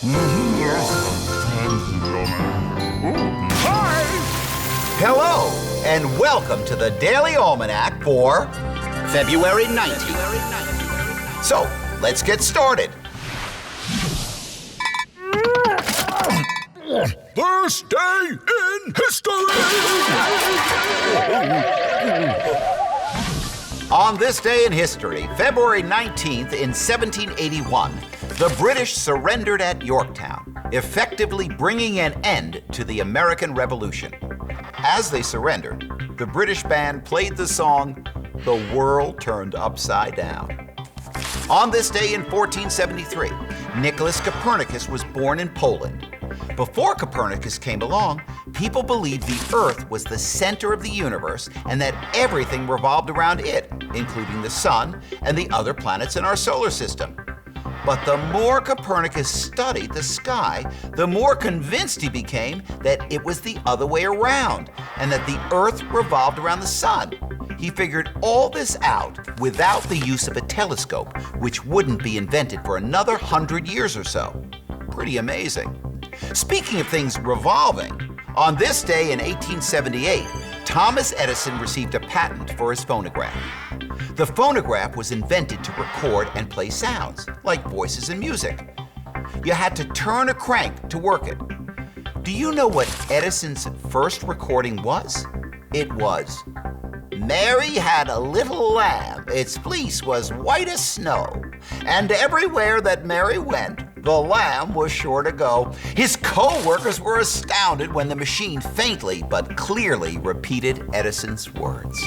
Hi! Hello, and welcome to the Daily Almanac for February 19th. So, let's get started. This day in history! On this day in history, February 19th in 1781, the British surrendered at Yorktown, effectively bringing an end to the American Revolution. As they surrendered, the British band played the song, "The World Turned Upside Down." On this day in 1473, Nicholas Copernicus was born in Poland. Before Copernicus came along, people believed the Earth was the center of the universe and that everything revolved around it, including the sun and the other planets in our solar system. But the more Copernicus studied the sky, the more convinced he became that it was the other way around and that the Earth revolved around the sun. He figured all this out without the use of a telescope, which wouldn't be invented for another 100 years or so. Pretty amazing. Speaking of things revolving, on this day in 1878, Thomas Edison received a patent for his phonograph. The phonograph was invented to record and play sounds, like voices and music. You had to turn a crank to work it. Do you know what Edison's first recording was? It was, "Mary had a little lamb, its fleece was white as snow, and everywhere that Mary went, the lamb was sure to go." His co-workers were astounded when the machine faintly but clearly repeated Edison's words.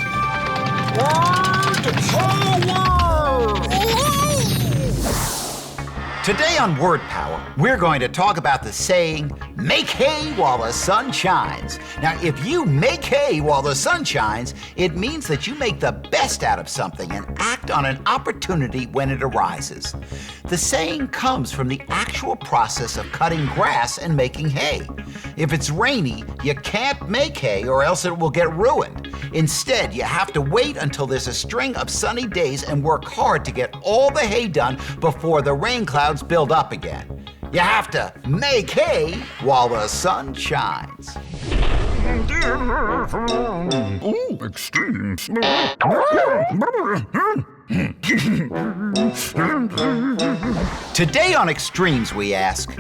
Today on Word Power, we're going to talk about the saying, "Make hay while the sun shines." Now, if you make hay while the sun shines, it means that you make the best out of something and act on an opportunity when it arises. The saying comes from the actual process of cutting grass and making hay. If it's rainy, you can't make hay or else it will get ruined. Instead, you have to wait until there's a string of sunny days and work hard to get all the hay done before the rain clouds build up again. You have to make hay while the sun shines. Ooh, extremes. Today on Extremes, we ask,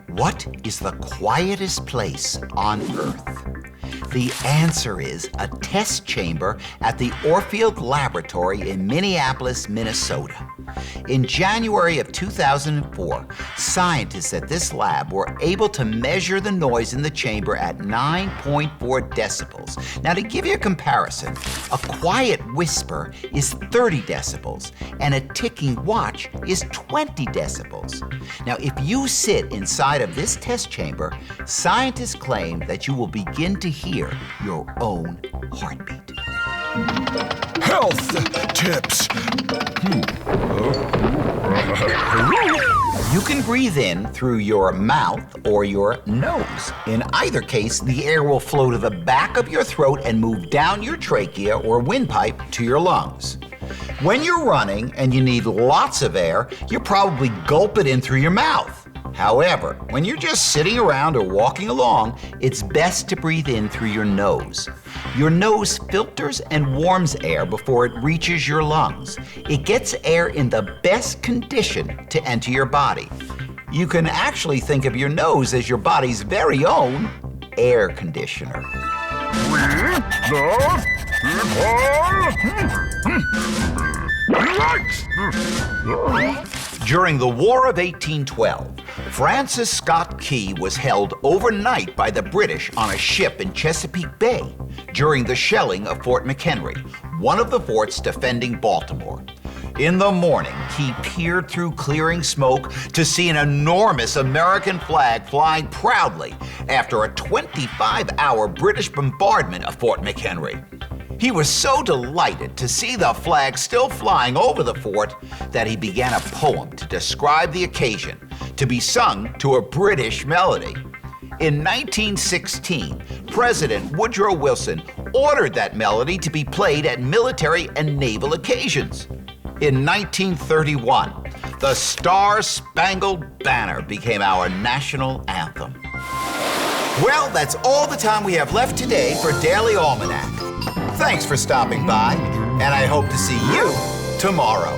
what is the quietest place on Earth? The answer is a test chamber at the Orfield Laboratory in Minneapolis, Minnesota. In January of 2004, scientists at this lab were able to measure the noise in the chamber at 9.4 decibels. Now, to give you a comparison, a quiet whisper is 30 decibels, and a ticking watch is 20 decibels. Now, if you sit inside of this test chamber, scientists claim that you will begin to hear your own heartbeat. Health tips. You can breathe in through your mouth or your nose. In either case, the air will flow to the back of your throat and move down your trachea or windpipe to your lungs. When you're running and you need lots of air, you probably gulp it in through your mouth. However, when you're just sitting around or walking along, it's best to breathe in through your nose. Your nose filters and warms air before it reaches your lungs. It gets air in the best condition to enter your body. You can actually think of your nose as your body's very own air conditioner. During the War of 1812, Francis Scott Key was held overnight by the British on a ship in Chesapeake Bay during the shelling of Fort McHenry, one of the forts defending Baltimore. In the morning, Key peered through clearing smoke to see an enormous American flag flying proudly after a 25-hour British bombardment of Fort McHenry. He was so delighted to see the flag still flying over the fort that he began a poem to describe the occasion, to be sung to a British melody. In 1916, President Woodrow Wilson ordered that melody to be played at military and naval occasions. In 1931, The Star-Spangled Banner became our national anthem. Well, that's all the time we have left today for Daily Almanac. Thanks for stopping by, and I hope to see you tomorrow.